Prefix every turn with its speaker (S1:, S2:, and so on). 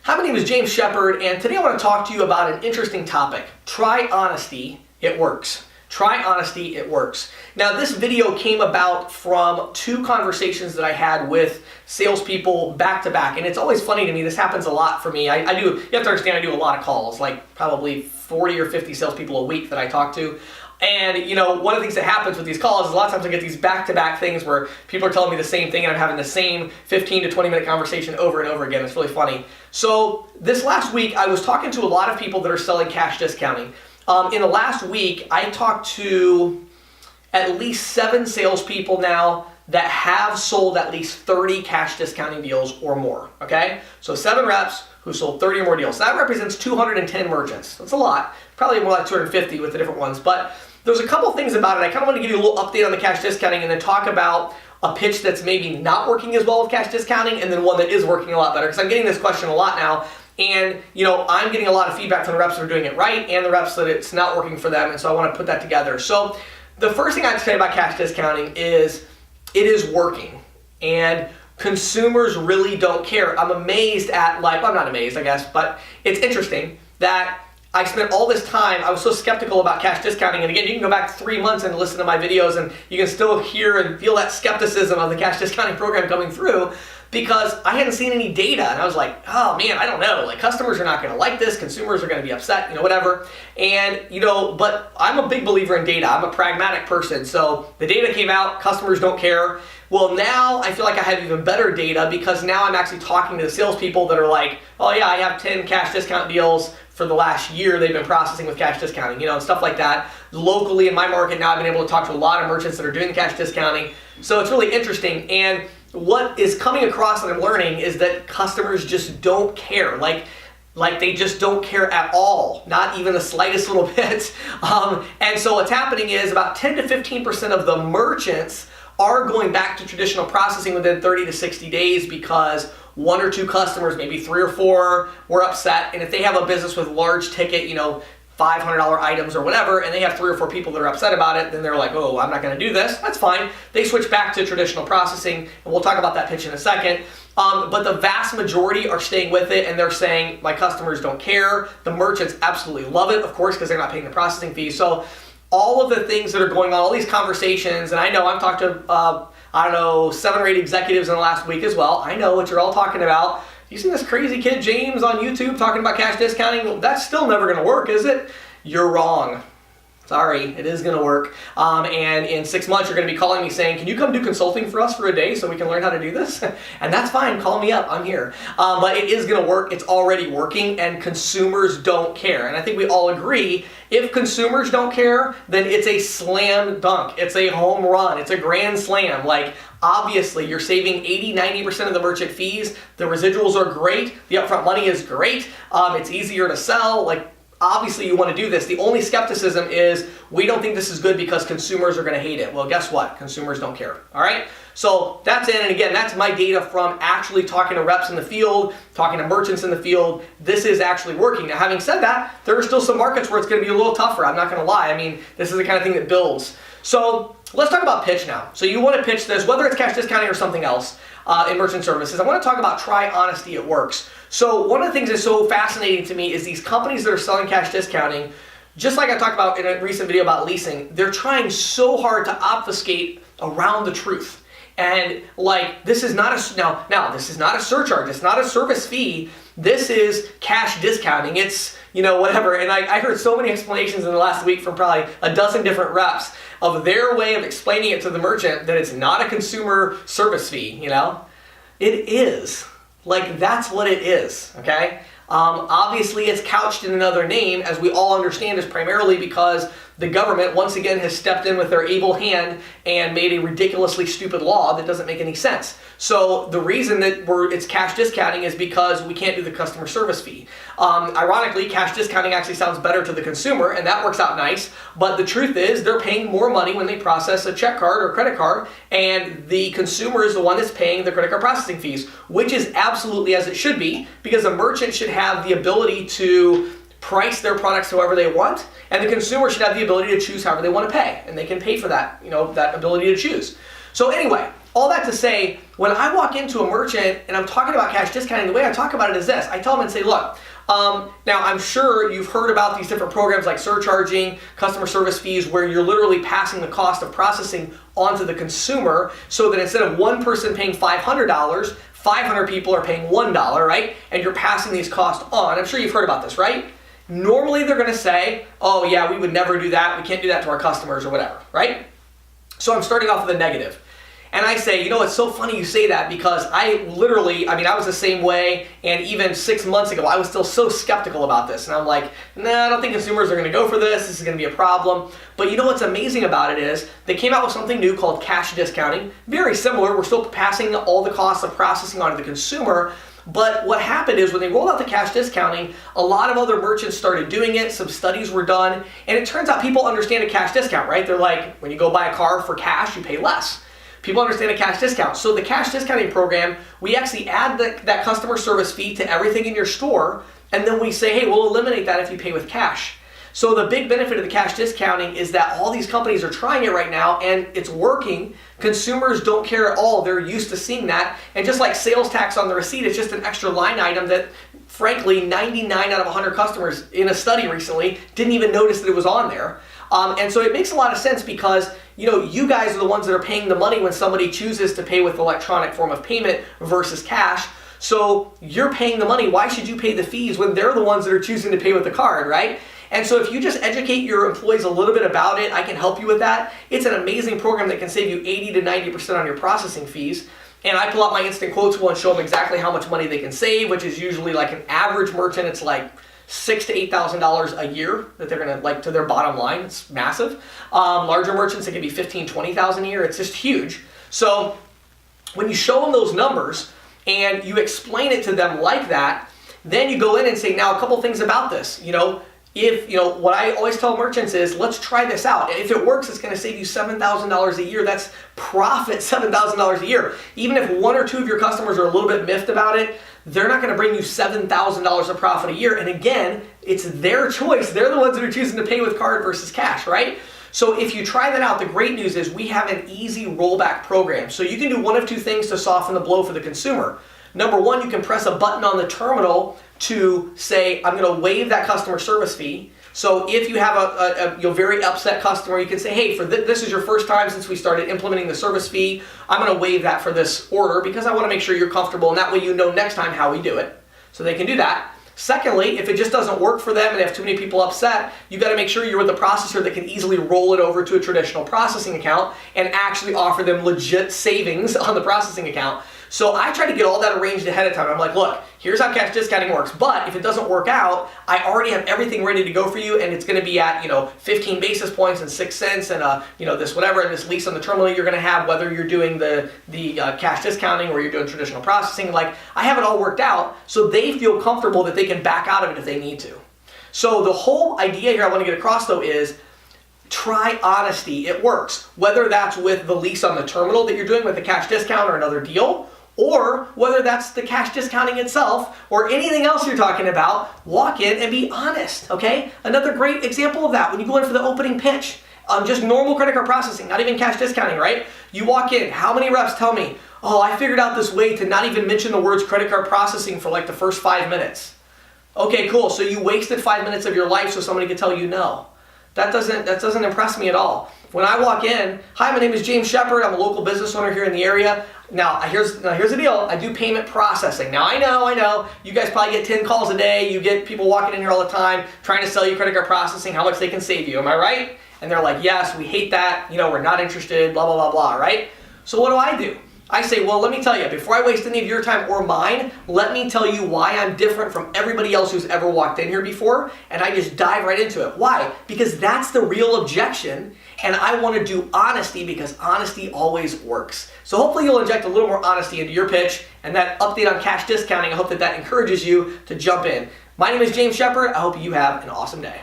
S1: Hi, my name is James Shepard, and today I want to talk to you about an interesting topic. Try honesty, it works. Try honesty, it works. Now, this video came about from two conversations that I had with salespeople back to back, and it's always funny to me. This happens a lot for me. You have to understand, I do a lot of calls, like probably 40 or 50 salespeople a week that I talk to. And one of the things that happens with these calls is a lot of times I get these back-to-back things where people are telling me the same thing and I'm having the same 15 to 20 minute conversation over and over again. It's really funny. So this last week I was talking to a lot of people that are selling cash discounting. In the last week I talked to at least 7 salespeople now that have sold at least 30 cash discounting deals or more, okay? So 7 reps who sold 30 or more deals. So that represents 210 merchants. That's a lot. Probably more like 250 with the different ones. But there's a couple things about it. I kind of want to give you a little update on the cash discounting and then talk about a pitch that's maybe not working as well with cash discounting and then one that is working a lot better. Because I'm getting this question a lot now. And I'm getting a lot of feedback from the reps that are doing it right and the reps that it's not working for them. And so I want to put that together. So the first thing I have to say about cash discounting is it is working. And consumers really don't care. I'm amazed at, I'm not amazed, I guess, but it's interesting that I spent all this time, I was so skeptical about cash discounting, and again, you can go back 3 months and listen to my videos and you can still hear and feel that skepticism of the cash discounting program coming through because I hadn't seen any data, and I was like, oh man, I don't know, customers are not gonna like this, consumers are gonna be upset, whatever, and but I'm a big believer in data. I'm a pragmatic person, so the data came out, customers don't care. Well, now I feel like I have even better data because now I'm actually talking to the salespeople that are like, oh yeah, I have 10 cash discount deals for the last year they've been processing with cash discounting, and stuff like that. Locally in my market now I've been able to talk to a lot of merchants that are doing cash discounting. So it's really interesting. And what is coming across that I'm learning is that customers just don't care. Like they just don't care at all, not even the slightest little bit. And so what's happening is about 10 to 15% of the merchants are going back to traditional processing within 30 to 60 days because 1 or 2 customers, maybe 3 or 4, were upset. And if they have a business with large ticket, $500 items or whatever, and they have 3 or 4 people that are upset about it, then they're like, oh, I'm not gonna do this. That's fine. They switch back to traditional processing, and we'll talk about that pitch in a second. But the vast majority are staying with it, and they're saying, my customers don't care. The merchants absolutely love it, of course, because they're not paying the processing fee. So all of the things that are going on, all these conversations, and I know I've talked to, 7 or 8 executives in the last week as well. I know what you're all talking about. You see this crazy kid James on YouTube talking about cash discounting? Well, that's still never gonna work, is it? You're wrong. Sorry, it is gonna work. And in 6 months, you're gonna be calling me saying, can you come do consulting for us for a day so we can learn how to do this? And that's fine, call me up, I'm here. But it is gonna work, it's already working, and consumers don't care. And I think we all agree, if consumers don't care, then it's a slam dunk. It's a home run, it's a grand slam. Obviously, you're saving 80-90% of the merchant fees, the residuals are great, the upfront money is great, it's easier to sell, obviously you want to do this. The only skepticism is we don't think this is good because consumers are going to hate it. Well, guess what? Consumers don't care. All right? So that's it. And again, that's my data from actually talking to reps in the field, talking to merchants in the field. This is actually working. Now, having said that, there are still some markets where it's going to be a little tougher. I'm not going to lie. I mean, this is the kind of thing that builds. So let's talk about pitch now. So you want to pitch this, whether it's cash discounting or something else in merchant services. I want to talk about try honesty, it works. So one of the things that's so fascinating to me is these companies that are selling cash discounting, just like I talked about in a recent video about leasing, they're trying so hard to obfuscate around the truth. And this is not a, this is not a surcharge, it's not a service fee, this is cash discounting, it's, whatever. And I heard so many explanations in the last week from probably a dozen different reps of their way of explaining it to the merchant that it's not a consumer service fee, It is. That's what it is, okay? Obviously, it's couched in another name, as we all understand, is primarily because the government once again has stepped in with their able hand and made a ridiculously stupid law that doesn't make any sense. So the reason that it's cash discounting is because we can't do the customer service fee. Ironically, cash discounting actually sounds better to the consumer, and that works out nice, but the truth is they're paying more money when they process a check card or credit card, and the consumer is the one that's paying the credit card processing fees, which is absolutely as it should be, because a merchant should have the ability to price their products however they want, and the consumer should have the ability to choose however they want to pay, and they can pay for that, that ability to choose. So anyway, all that to say, when I walk into a merchant and I'm talking about cash discounting, the way I talk about it is this. I tell them and say, look, now I'm sure you've heard about these different programs like surcharging, customer service fees, where you're literally passing the cost of processing onto the consumer, so that instead of one person paying $500, 500 people are paying $1, right? And you're passing these costs on. I'm sure you've heard about this, right? Normally they're going to say, oh yeah, we would never do that. We can't do that to our customers or whatever, right? So I'm starting off with a negative. And I say, you know, it's so funny you say that, because I was the same way, and even 6 months ago, I was still so skeptical about this. And I'm like, nah, I don't think consumers are going to go for this. This is going to be a problem. But you know what's amazing about it is they came out with something new called cash discounting. Very similar. We're still passing all the costs of processing onto the consumer. But what happened is when they rolled out the cash discounting, a lot of other merchants started doing it. Some studies were done. And it turns out people understand a cash discount, right? They're like, when you go buy a car for cash, you pay less. People understand a cash discount. So the cash discounting program, we actually add that customer service fee to everything in your store, and then we say, hey, we'll eliminate that if you pay with cash. So the big benefit of the cash discounting is that all these companies are trying it right now, and it's working. Consumers don't care at all. They're used to seeing that. And just like sales tax on the receipt, it's just an extra line item that, frankly, 99 out of 100 customers in a study recently didn't even notice that it was on there. And so it makes a lot of sense, because you guys are the ones that are paying the money when somebody chooses to pay with electronic form of payment versus cash. So you're paying the money. Why should you pay the fees when they're the ones that are choosing to pay with the card, right? And so if you just educate your employees a little bit about it, I can help you with that. It's an amazing program that can save you 80 to 90% on your processing fees. And I pull out my instant quotes and show them exactly how much money they can save, which is usually like an average merchant, it's like $6,000 to $8,000 a year that they're gonna to their bottom line. It's massive. Larger merchants, it can be $15,000, $20,000 a year. It's just huge. So when you show them those numbers and you explain it to them like that, then you go in and say, now a couple things about this. What I always tell merchants is, let's try this out. If it works, it's going to save you $7,000 a year. That's profit, $7,000 a year. Even if one or two of your customers are a little bit miffed about it, they're not going to bring you $7,000 of profit a year. And again, it's their choice. They're the ones that are choosing to pay with card versus cash, right? So if you try that out, the great news is we have an easy rollback program. So you can do one of two things to soften the blow for the consumer. Number one, you can press a button on the terminal to say, I'm going to waive that customer service fee. So if you have a very upset customer, you can say, hey, this is your first time since we started implementing the service fee. I'm going to waive that for this order because I want to make sure you're comfortable, and that way you know next time how we do it. So they can do that. Secondly, if it just doesn't work for them and they have too many people upset, you got to make sure you're with a processor that can easily roll it over to a traditional processing account and actually offer them legit savings on the processing account. So I try to get all that arranged ahead of time. I'm like, look, here's how cash discounting works. But if it doesn't work out, I already have everything ready to go for you, and it's going to be at 15 basis points and 6 cents, and this whatever, and this lease on the terminal you're going to have, whether you're doing the cash discounting or you're doing traditional processing. Like, I have it all worked out, so they feel comfortable that they can back out of it if they need to. So the whole idea here I want to get across though is, try honesty. It works. Whether that's with the lease on the terminal that you're doing with the cash discount or another deal, or whether that's the cash discounting itself or anything else you're talking about, walk in and be honest, okay? Another great example of that, when you go in for the opening pitch, just normal credit card processing, not even cash discounting, right? You walk in, how many reps tell me, oh, I figured out this way to not even mention the words credit card processing for like the first 5 minutes. Okay, cool, so you wasted 5 minutes of your life so somebody could tell you no. That doesn't impress me at all. When I walk in, hi, my name is James Shepard. I'm a local business owner here in the area. Now here's the deal. I do payment processing. Now I know. You guys probably get 10 calls a day. You get people walking in here all the time trying to sell you credit card processing, how much they can save you. Am I right? And they're like, yes, we hate that. We're not interested, blah, blah, blah, blah, right? So what do? I say, well, let me tell you, before I waste any of your time or mine, let me tell you why I'm different from everybody else who's ever walked in here before, and I just dive right into it. Why? Because that's the real objection, and I want to do honesty because honesty always works. So hopefully you'll inject a little more honesty into your pitch, and that update on cash discounting, I hope that encourages you to jump in. My name is James Shepard. I hope you have an awesome day.